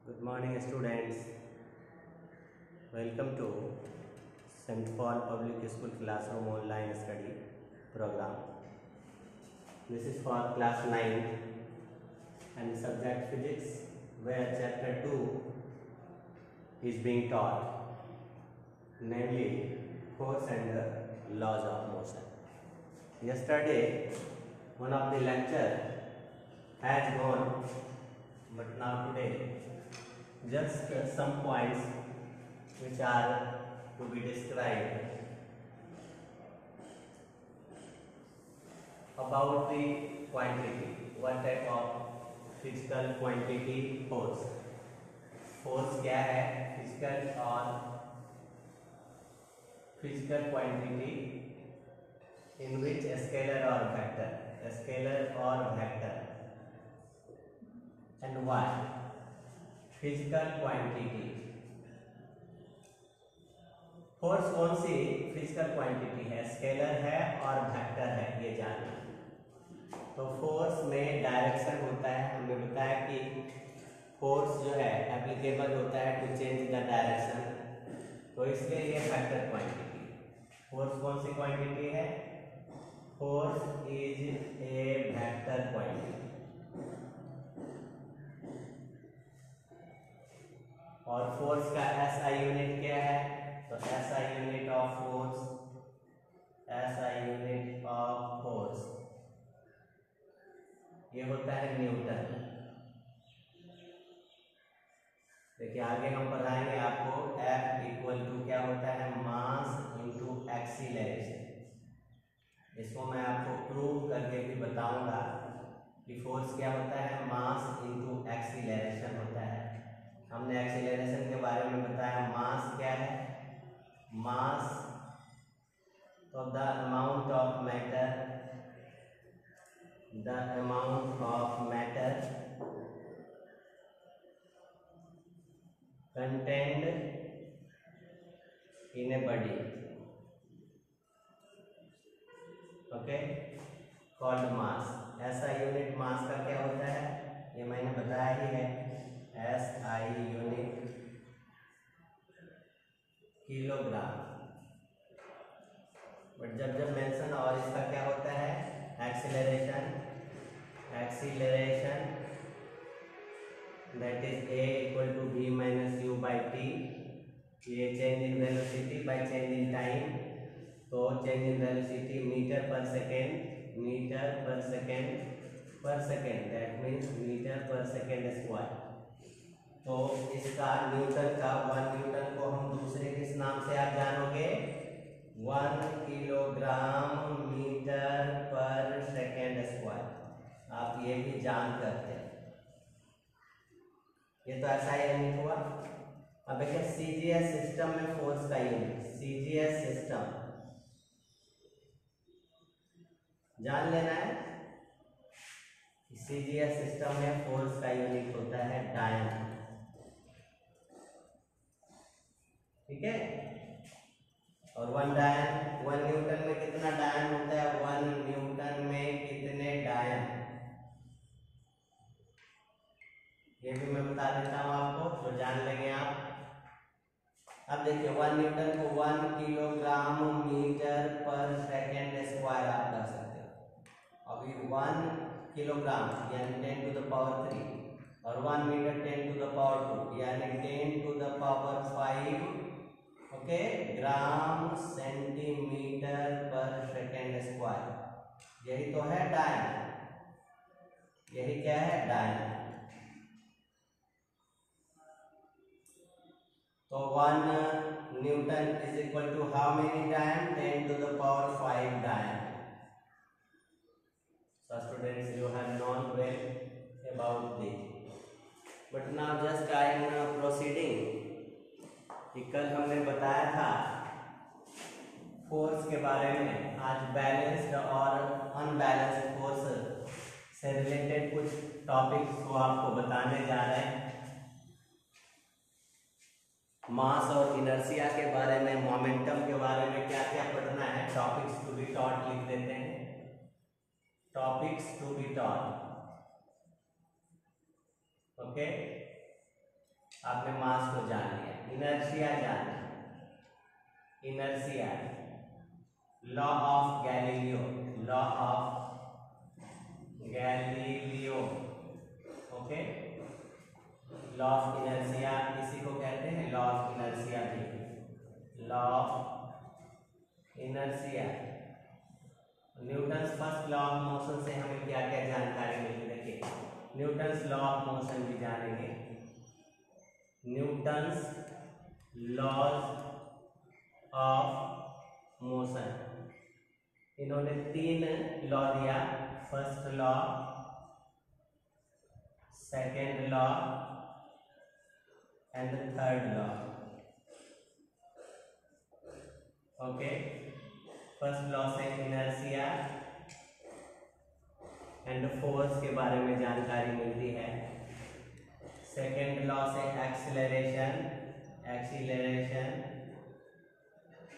Good morning, students. Welcome to St. Paul Public School Classroom Online Study Program. This is for class 9 and subject physics, where chapter 2 is being taught, namely force and laws of motion. Yesterday, one of the lecture has gone, but now today just some points which are to be described about the quantity. What type of physical quantity force? Force क्या है? Physical और physical quantity in which scalar or vector and why? Physical quantity, force कौन सी physical quantity है? Scalar है और vector है, ये जानना। तो फोर्स में डायरेक्शन होता है, हमने बताया कि फोर्स जो है एप्लीकेबल होता है टू चेंज द डायरेक्शन, तो इसलिए ये वेक्टर क्वांटिटी। फोर्स कौन सी क्वांटिटी है? Force is a vector quantity. और फोर्स का एसआई यूनिट क्या है? तो एसआई यूनिट ऑफ फोर्स, ये होता है न्यूटन। देखिए आगे हम पढ़ाएंगे आपको F इक्वल टू क्या होता है? Mass into acceleration. इसको मैं आपको प्रूव करके भी बताऊंगा कि फोर्स क्या होता है? मास इंटू एक्सीलरेशन होता है। हमने एक्सीलरेशन के बारे में बताया, मास क्या है? मास तो the amount of matter contained in a body, okay, called मास। ऐसा यूनिट मास का क्या होता है? ये मैंने बताया ही है, SI यूनिट किलोग्राम। बट जब मेंशन और इसका क्या होता है? Acceleration that is A equal to V minus U by T। ये change in velocity by change in time, तो change in velocity meter per second that means meter per second square. तो इसका Newton का 1 Newton को हम दूसरे किस नाम से आप जानोगे? 1 kilogram metre per second square. आप ये भी जान करते हैं। ये तो ऐसा यूनिट हुआ। अब देखिए सीजीएस सिस्टम में फोर्स का यूनिट, सीजीएस सिस्टम जान लेना है। सीजीएस सिस्टम में फोर्स का यूनिट होता है डायन, ठीक है। और 1 न्यूटन में कितना डायन होता है? 1 न्यूटन में कितने डायन, ये भी मैं बता देता हूं आपको, तो जान लेंगे आप। अब देखिए 1 न्यूटन को 1 kilogram metre per second square आप कर सकते हो। अभी 1 किलोग्राम यानी 10 टू द पावर 3 और 1 मीटर 10 टू द पावर 2 यानी 10 to the power 5, okay, gram centimeter per second square. यही तो है डायन, यही क्या है? डायन। तो 1 newton is equal to how many dyne? 10 to the power 5 डायन। So students, you have known well about this, but now just I am proceeding कि कल हमने बताया था फोर्स के बारे में। आज बैलेंस्ड और अनबैलेंस्ड फोर्स से रिलेटेड कुछ टॉपिक्स को आपको बताने जा रहे हैं। मास और इनर्शिया के बारे में, मोमेंटम के बारे में क्या क्या पढ़ना है, टॉपिक्स टू बी टॉट लिख देते हैं, topics to be taught, okay. आपने मास को जान लिया, इनर्शिया जान लिया, inertia, law of Galileo, law of Galileo, okay, law of inertia इसी को कहते हैं लॉ ऑफ इनर्शिया भी, law of inertia. Newton's first law of motion से हमें क्या क्या जानकारी मिली, देखिए न्यूटन्स लॉ ऑफ मोशन भी जानेंगे, न्यूटन्स लॉज ऑफ मोशन, इन्होंने 3 लॉ दिया, first law, second law and third law, okay. First law से इनर्शिया एंड फोर्स के बारे में जानकारी मिलती है, सेकेंड लॉ से एक्सीलरेशन, एक्सीलरेशन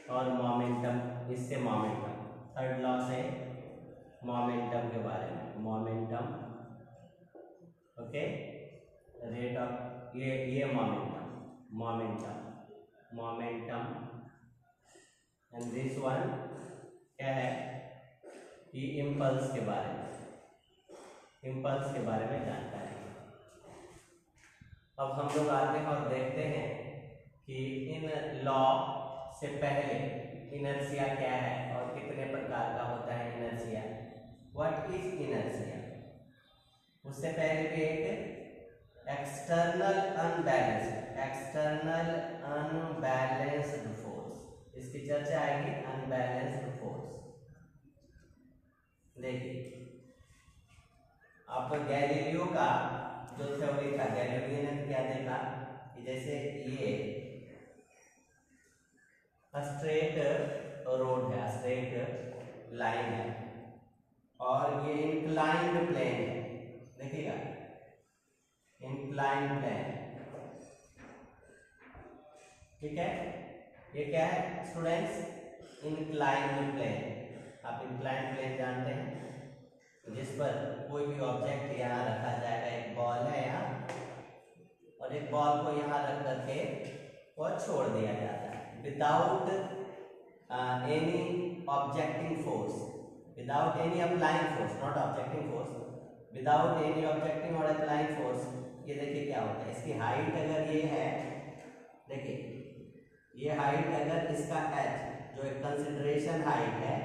और मोमेंटम, इससे मोमेंटम, थर्ड लॉ से मोमेंटम के बारे में, मोमेंटम, ओके, रेट ऑफ, ये momentum, momentum, momentum and this one क्या है, ये इम्पल्स के बारे में, इम्पल्स के बारे में जानकारी। अब हम लोग आते हैं और देखते हैं कि इन लॉ से पहले इनर्शिया क्या है और कितने प्रकार का होता है इनर्शिया, व्हाट इज इनर्शिया। उससे पहले भी एक external unbalanced, external unbalanced force, इसकी चर्चा आएगी, अनबैलेंस्ड फोर्स। देखिए आपको गैलीलियो का जो थ्योरी था, गैलीलियो ने क्या देखा कि जैसे ये स्ट्रेट रोड है, स्ट्रेट लाइन है और ये इंक्लाइंड प्लेन है, देखिएगा इंक्लाइंड प्लेन, ठीक है, ये क्या है स्टूडेंट्स, इंक्लाइंड प्लेन। आप इंक्लाइंड प्लेन जानते हैं, जिस पर कोई भी ऑब्जेक्ट यहाँ रखा जाएगा, एक बॉल है यहाँ और एक बॉल को यहाँ रख करके और छोड़ दिया जाता है without any objecting force, without any applying force, not objecting force, without any objecting और अप्लाइंग फोर्स। ये देखिए क्या होता है, इसकी हाइट अगर ये है, देखिए ये हाइट अगर इसका h जो एक कंसिडरेशन हाइट है,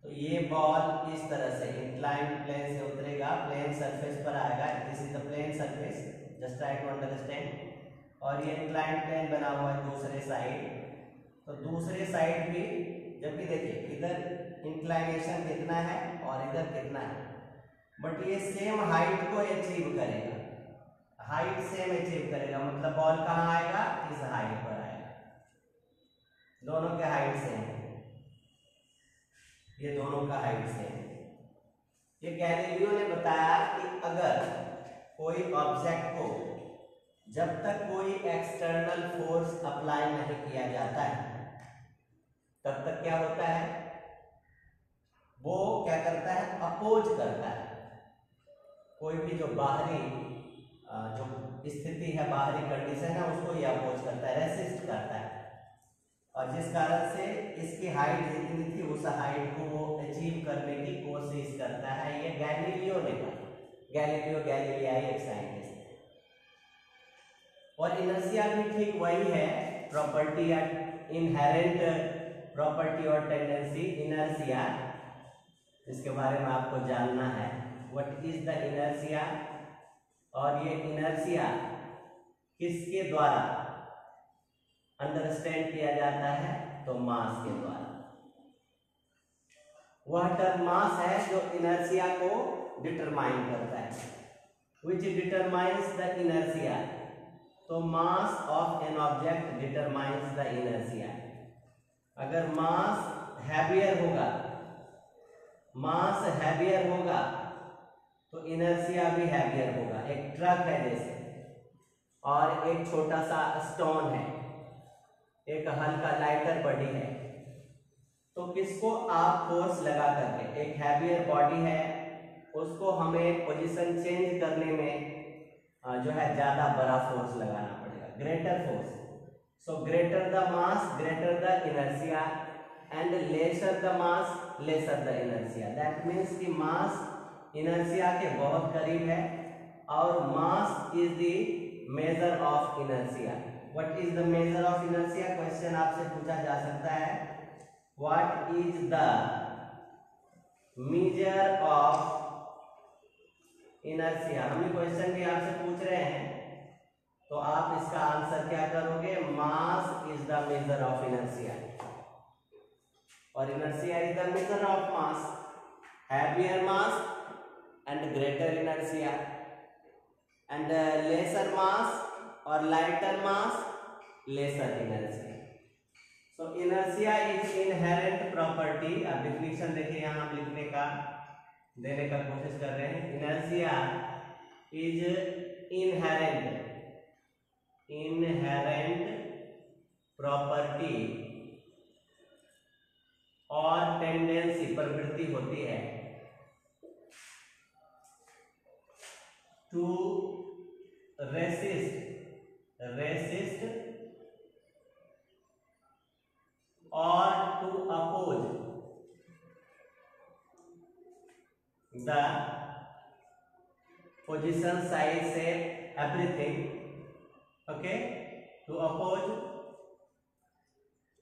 तो ये बॉल इस तरह से इंक्लाइंड प्लेन से उतरेगा, प्लेन सरफेस पर आएगा, this is the plane surface, just try to understand. और ये इंक्लाइंड प्लेन बना हुआ है दूसरे साइड, तो दूसरे साइड भी, जबकि देखिए इधर इंक्लाइनेशन कितना है और इधर कितना है, बट ये सेम हाइट को अचीव करेगा, हाइट सेम अचीव करेगा, मतलब बॉल कहाँ आएगा, इस हाइट पर आएगा, दोनों के हाइट सेम है, ये दोनों का हाइट सेम है। ये गैलीलियो ने बताया कि अगर कोई ऑब्जेक्ट को जब तक कोई एक्सटर्नल फोर्स अप्लाई नहीं किया जाता है तब तक क्या होता है, वो क्या करता है, अपोज करता है, कोई भी जो बाहरी जो स्थिति है, बाहरी कंडीशन है, उसको ये अपोज करता है, रेसिस्ट करता है, और जिस कारण से इसकी हाइट जितनी थी उस हाइट को वो अचीव करने की कोशिश करता है। ये गैलीलियो ने कहा, गैलीलियो गैलीलियाई एक साइंटिस्ट। और इनर्शिया भी ठीक वही है, प्रॉपर्टी या इनहेरेंट प्रॉपर्टी और टेंडेंसी इनर्शिया, इसके बारे में आपको जानना है, व्हाट इज द इनर्शिया। और ये इनर्शिया किसके द्वारा अंडरस्टैंड किया जाता है, तो मास के द्वारा। वह टर्म मास है जो इनर्शिया को डिटरमाइन करता है, विच डिटरमाइंस द इनर्शिया। तो mass of an object determines the inertia. अगर मास हैवियर होगा, मास हैवियर होगा तो इनर्शिया भी हैवियर होगा। एक ट्रक है जैसे, और एक छोटा सा स्टोन है, एक हल्का लाइटर बॉडी है, तो किसको आप फोर्स लगा करके, एक हैवियर बॉडी है, उसको हमें पोजीशन चेंज करने में जो है ज्यादा बड़ा फोर्स लगाना पड़ेगा, greater force. So greater the mass greater the inertia and lesser the mass lesser the inertia. That means कि मास इनर्शिया के बहुत करीब है और मास is the measure of inertia. What is the measure of inertia? Question आपसे पूछा जा सकता है, what is the measure of inertia. हम ये क्वेश्चन भी आपसे पूछ रहे हैं तो आप इसका आंसर क्या करोगे? Mass is the measure of inertia और inertia is the measure of mass. Heavier mass and greater inertia and lesser mass और lighter mass lesser inertia. So inertia is inherent property. अब डिफिनेशन देखिए, यहाँ हम लिखने का देने का कोशिश कर रहे हैं। इनर्शिया इज इनहेरेंट प्रॉपर्टी और टेंडेंसी प्रवृत्ति होती है टू रेसिस्ट और to oppose the position, size, shape, everything. Okay, to oppose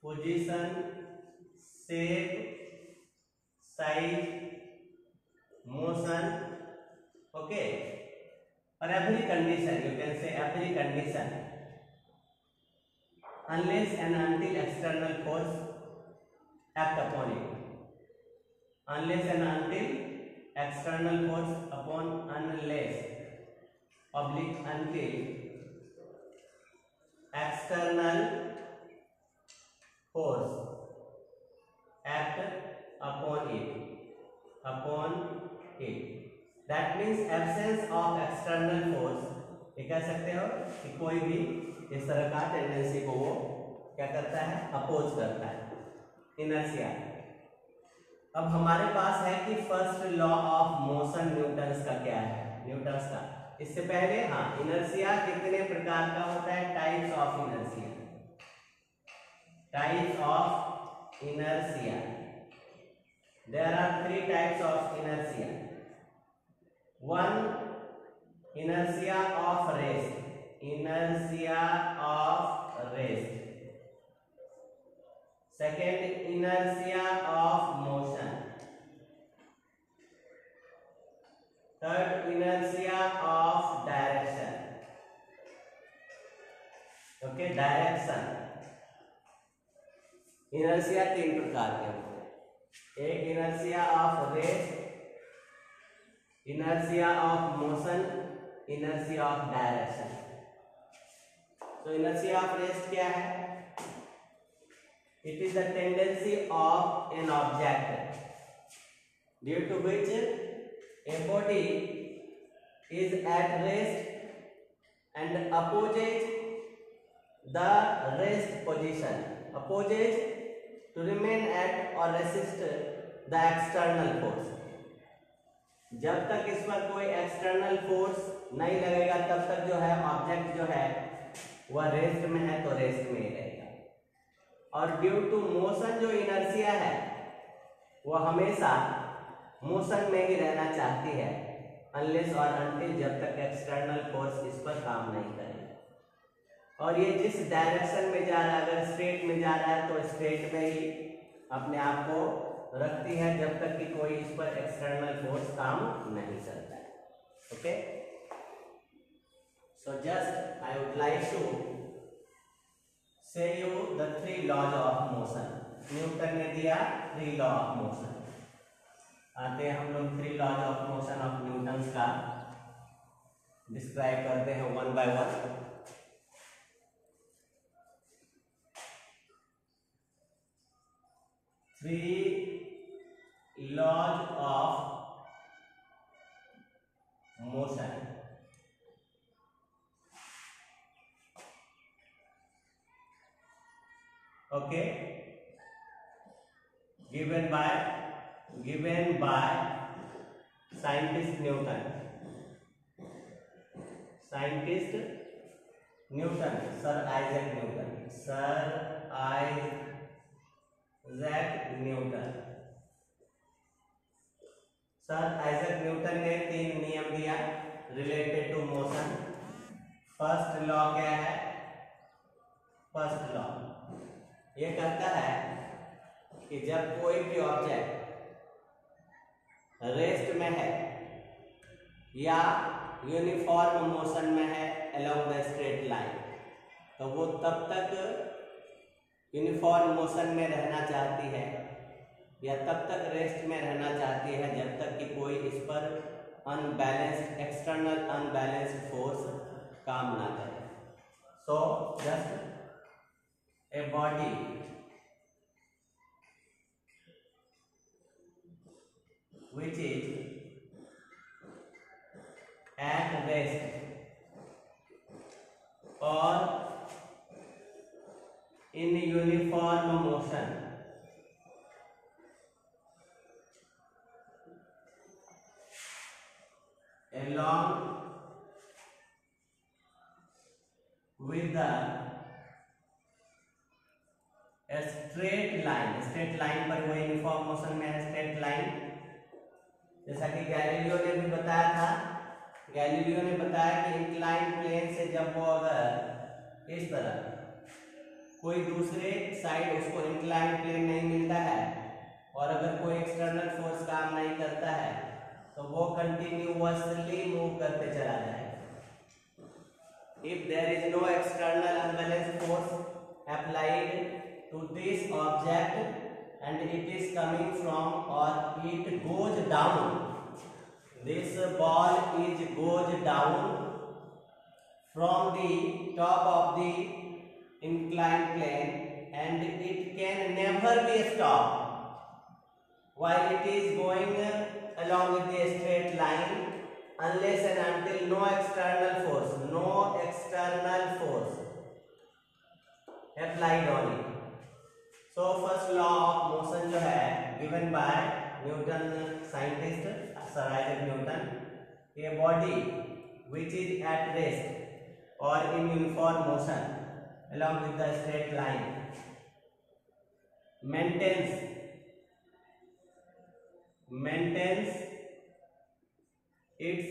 position, shape, size, motion. Okay, or every condition, you can say every condition, unless and until external force act upon it. Unless and until external force upon, unless oblique until external force act upon it. That means absence of external force। ये कह सकते हो कि कोई भी इस तरह का टेंडेंसी को वो क्या करता है? अपोज करता है, इनर्शिया। अब हमारे पास है कि first law of motion Newton's का क्या है? न्यूटन्स का इससे पहले इनर्शिया कितने प्रकार का होता है? Types of inertia. Types of inertia, there are 3 types of inertia. 1 inertia of rest, inertia of rest. Second inertia of motion. Third inertia of direction. Okay, direction. Inertia 3 प्रकार के होते हैं। एक inertia of rest, inertia of motion, inertia of direction. तो inertia of rest क्या है? It is the tendency of an object due to which a body is at rest and opposes the rest position, opposes to remain at or resist the external force। जब तक इस पर कोई external force नहीं लगेगा तब तक जो है ऑब्जेक्ट जो है वह रेस्ट में है तो रेस्ट में ही रहेगा। और ड्यू टू मोशन जो इनर्शिया है वह हमेशा मोशन में ही रहना चाहती है, अनलेस और अनटिल जब तक एक्सटर्नल फोर्स इस पर काम नहीं करेगा। और ये जिस डायरेक्शन में जा रहा है, अगर स्ट्रेट में जा रहा है तो स्ट्रेट में ही अपने आप को रखती है जब तक कि कोई इस पर एक्सटर्नल फोर्स काम नहीं करता है। Okay, so just I would like to say you the 3 laws of motion। न्यूटन ने दिया 3 लॉ ऑफ मोशन। आते हैं हम लोग 3 laws of motion of Newton का डिस्क्राइब करते हैं 1 by 1। Three laws of motion. Okay, given by scientist Newton। Scientist Newton, sir Isaac Newton, sir Isaac Newton. Sir Isaac Newton ने 3 नियम दिया related to motion. First law क्या है? First law ये कहता है कि जब कोई भी ऑब्जेक्ट रेस्ट में है या यूनिफॉर्म मोशन में है अलोंग द स्ट्रेट लाइन, तो वो तब तक यूनिफॉर्म मोशन में रहना चाहती है या तब तक रेस्ट में रहना चाहती है जब तक कि कोई इस पर अनबैलेंस्ड एक्सटर्नल अनबैलेंस्ड फोर्स काम ना करे। So just a body which is at rest or in uniform motion along with the straight line पर वो यूनिफॉर्म मोशन में है स्ट्रेट लाइन। जैसा कि गैलीलियो ने भी बताया था, गैलीलियो ने बताया कि इंक्लाइन प्लेन से जब वो अगर इस तरह कोई दूसरे साइड उसको इंक्लाइन प्लेन नहीं मिलता है और अगर कोई एक्सटर्नल फोर्स काम नहीं करता है तो वो कंटिन्यूअसली मूव करते चला जाएगा। If there is no external unbalanced force applied to this object and it is coming from or it goes down, this ball goes down from the top of the inclined plane and it can never be stopped while it is going along with the straight line unless and until no external force applied on it. So first law of motion जो है given by Newton scientist Sir Isaac Newton, a body which is at rest or in uniform motion along with the straight line maintains its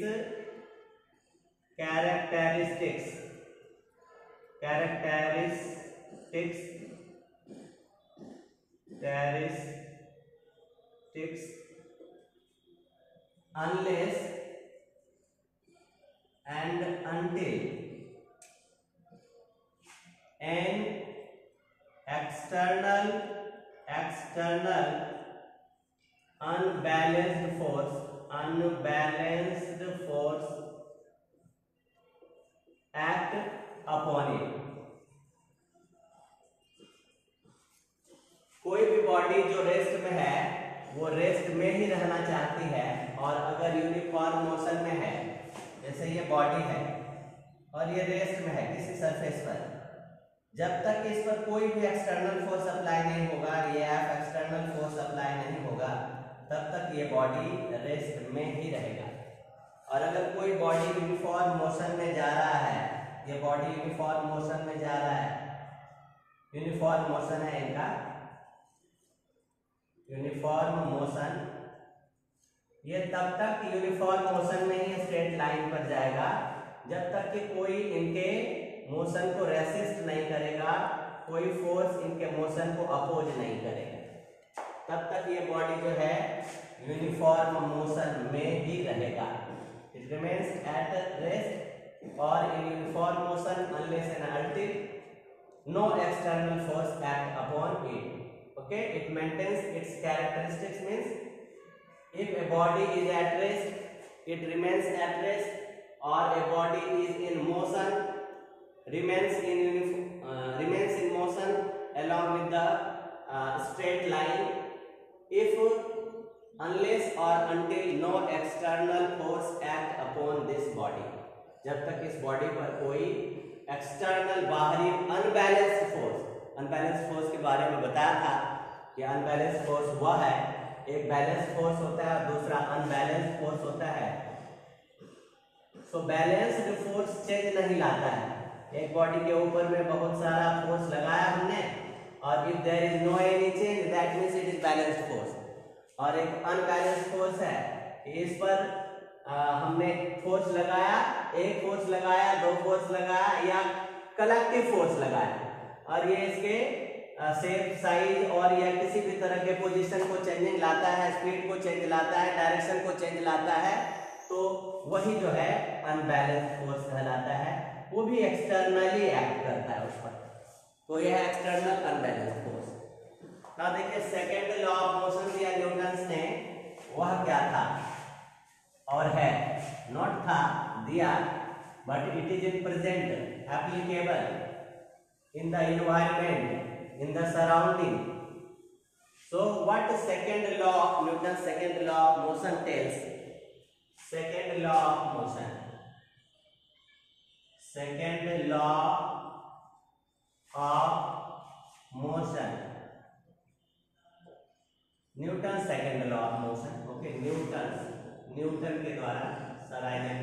characteristics unless and until an external unbalanced force act upon it। कोई भी body जो rest में है वो rest में ही रहना चाहती है और अगर यूनिफॉर्म मोशन में है, जैसे ये बॉडी है और ये रेस्ट में है किसी सरफेस पर, जब तक इस पर कोई भी एक्सटर्नल फोर्स अप्लाई नहीं होगा, ये एक्सटर्नल फोर्स अप्लाई नहीं होगा, तब तक ये बॉडी रेस्ट में ही रहेगा। और अगर कोई बॉडी यूनिफॉर्म मोशन में जा रहा है, ये बॉडी यूनिफॉर्म मोशन में जा रहा है, यूनिफॉर्म मोशन है इनका, यूनिफॉर्म मोशन, ये तब तक यूनिफॉर्म मोशन में ही स्ट्रेट लाइन पर जाएगा जब तक कि कोई इनके मोशन को रेसिस्ट नहीं करेगा, कोई फोर्स इनके मोशन को अपोज नहीं करेगा, तब तक ये बॉडी जो है यूनिफॉर्म मोशन में ही रहेगा। It remains at rest or in uniform motion unless and until no external force act upon it. Okay, it maintains its characteristics, means if a body is at rest it remains at rest, or a body is in motion remains in motion along with the straight line if unless or until no external force act upon this body। जब तक इस body पर कोई external बाहरी unbalanced force के बारे में बताया था कि अनबैलेंस्ड फोर्स हुआ है, एक बैलेंस्ड फोर्स होता है और दूसरा अनबैलेंस्ड फोर्स होता है। सो बैलेंस्ड फोर्स चेंज नहीं लाता है। एक बॉडी के ऊपर में बहुत सारा फोर्स लगाया हमने, और if there is no any change that means it is balanced force. और एक अनबैलेंस्ड फोर्स है, इस पर हमने फोर्स लगाया, एक फोर्स लगाया, दो फोर्स लगाया, या कलेक्टिव फोर्स लगाया, और ये इसके शेप, साइज और या किसी भी तरह के पोजीशन को चेंजिंग लाता है, स्पीड को चेंज लाता है, डायरेक्शन को चेंज लाता है, तो वही जो है अनबैलेंस्ड फोर्स कहलाता है। वो भी एक्सटर्नली एक्ट करता है उस पर, तो यह है एक्सटर्नल अनबैलेंस्ड फोर्स। ना देखिए सेकेंड लॉ ऑफ मोशन दिया न्यूटन ने, वह क्या था और है, नॉट था दिया, but it is in present applicable in the environment, in the surrounding. So what second law of Newton, second law of motion tells, second law of motion, second law of motion, Newton second law of motion. Okay, Newton के द्वारा, sir Isaac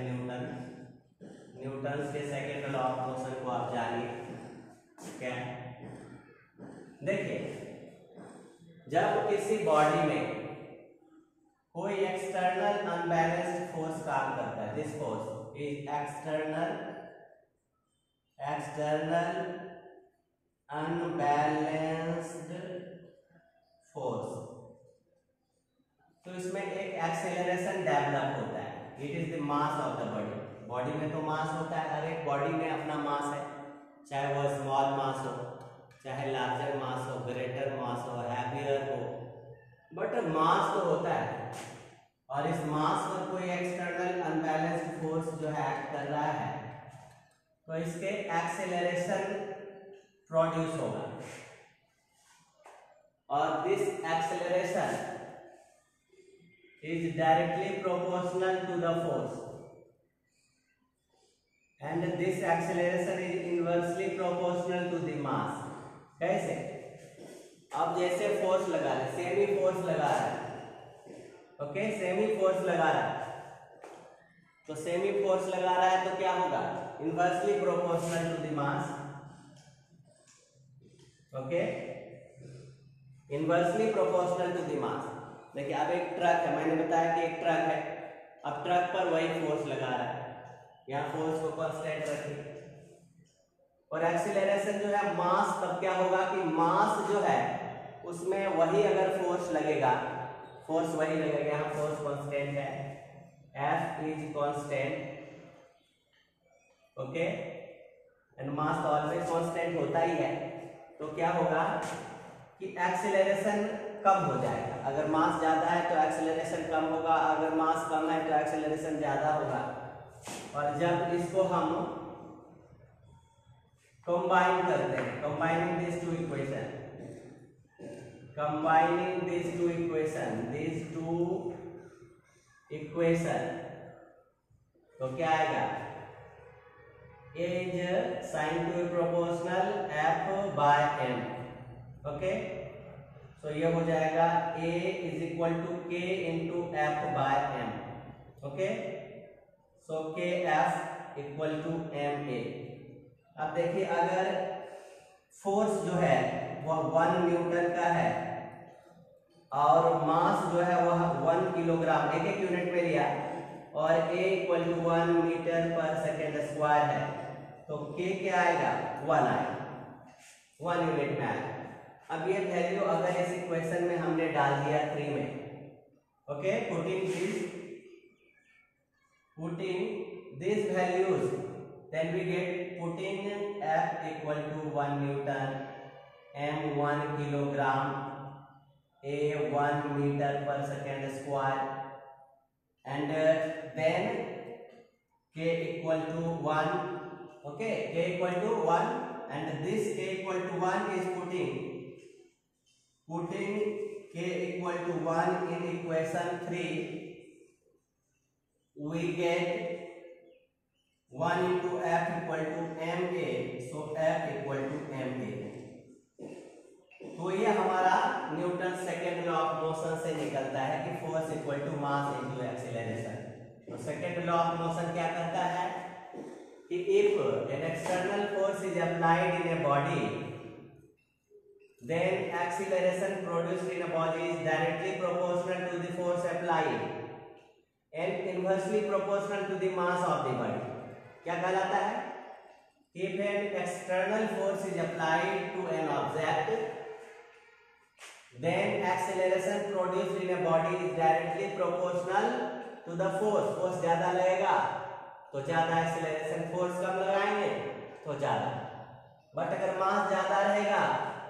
Newton के second law of motion को आप जानिए क्या। देखिए, जब किसी बॉडी में कोई एक्सटर्नल अनबैलेंस्ड फोर्स काम करता है, this force is external unbalanced force, तो इसमें एक एक्सेलरेशन डेवलप होता है। It is the mass of the body. Body में तो मास होता है, हर एक बॉडी में अपना मास है, चाहे वह स्मॉल मास हो, चाहे लार्जर मास हो, ग्रेटर मास हो, हैवियर हो, बट मास तो होता है। और इस मास पर कोई एक्सटर्नल अनबैलेंस्ड फोर्स जो है एक्ट कर रहा है, तो इसके एक्सेलरेशन प्रोड्यूस होगा, और this acceleration is directly proportional to the force, and this acceleration is inversely proportional to the mass। कैसे? अब जैसे फोर्स लगा रहे, सेमी फोर्स लगा रहा है, ओके, सेमी फोर्स लगा रहा है, तो सेमी फोर्स लगा रहा है तो क्या होगा, inversely proportional to the mass. Okay, inversely proportional to the mass. देखिए, अब एक ट्रक है, मैंने बताया कि एक ट्रक है, अब ट्रक पर वही फोर्स लगा रहा है, यहाँ फोर्स को कांस्टेंट रखिए, और एक्सीलरेशन जो है मास, तब क्या होगा कि मास जो है उसमें वही अगर फोर्स लगेगा, फोर्स वही लगेगा, यहाँ फोर्स कांस्टेंट है, F is constant, okay, and mass तो ऑलवेज कांस्टेंट होता ही है, तो क्या होगा कि एक्सीलरेशन कम हो जाएगा। अगर मास ज्यादा है तो एक्सेलरेशन कम होगा, अगर मास कम है तो एक्सेलरेशन ज्यादा होगा। और जब इसको हम कंबाइन करते हैं, combining this two equation, combining this two equation, तो क्या आएगा, A is sign to proportional F by M। Okay, तो ये हो जाएगा A is equal to K into F by M। Okay, so K F equal to MA। अब देखिए, अगर फोर्स जो है वह 1 न्यूटन का है और मास जो है वह 1 किलोग्राम, एक एक यूनिट में लिया, और A equal to 1 metre per second square है, तो K क्या आएगा, 1 आएगा, 1 यूनिट में आएगा। अब ये वैल्यू अगर इस इक्वेशन में हमने डाल दिया 3 में, okay, putting this values, then we get putting F equal to 1 newton, M 1 kilogram, A 1 metre per second square, and then K equal to 1, okay, K equal to 1, and this K equal to 1 is putting K equal to 1 in equation 3, we get 1 into F equal to MA, so F equal to MA। तो ये हमारा Newton second law of motion से निकलता है कि force equal to mass into acceleration. तो second law of motion क्या कहता है कि if an external force is applied in a body, then acceleration produced in a body is directly proportional to the force applied and inversely proportional to the mass of the body. क्या कहलाता है? If an external force is applied to an object, then acceleration produced in a body is directly proportional to the force. Force ज्यादा लगेगा तो ज्यादा acceleration, force कम लगाएंगे तो ज्यादा. बट अगर मास ज्यादा रहेगा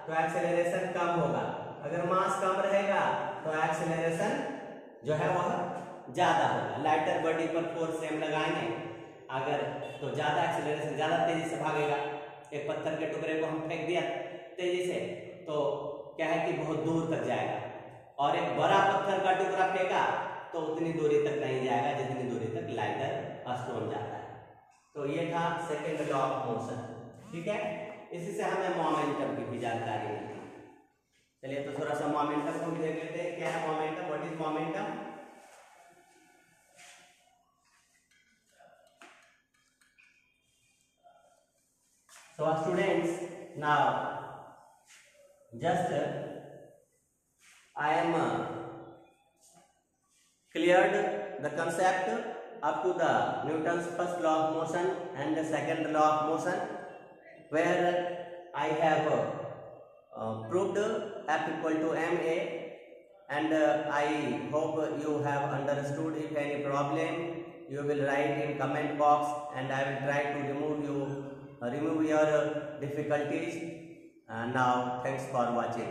तो एक्सेलरेशन कम होगा, अगर मास कम रहेगा तो एक्सेलरेशन जो है वह ज्यादा होगा. लाइटर बॉडी पर फोर्स सेम लगाएंगे अगर तो ज्यादा एक्सेलरेशन, ज्यादा तेजी से भागेगा. एक पत्थर के टुकड़े को हम फेंक दिया तेजी से तो क्या है कि बहुत दूर तक जाएगा, और एक बड़ा पत्थर का टुकड़ा फेंका तो उतनी दूरी तक नहीं जाएगा जितनी दूरी तक लाइटर स्टोन जाता है. तो ये था सेकेंड लॉ ऑफ मोशन. ठीक है, इसी से हमें मोमेंटम की भी जानकारी मिलती है. चलिए तो थोड़ा सा मोमेंटम को भी देख लेते हैं. क्या है momentum? What is momentum? So students, now just I am cleared the concept up to the Newton's first law of motion and the second law of motion, where I have proved F equal to ma, and I hope you have understood. If any problem, you will write in comment box and I will try to remove your difficulties. Now thanks for watching.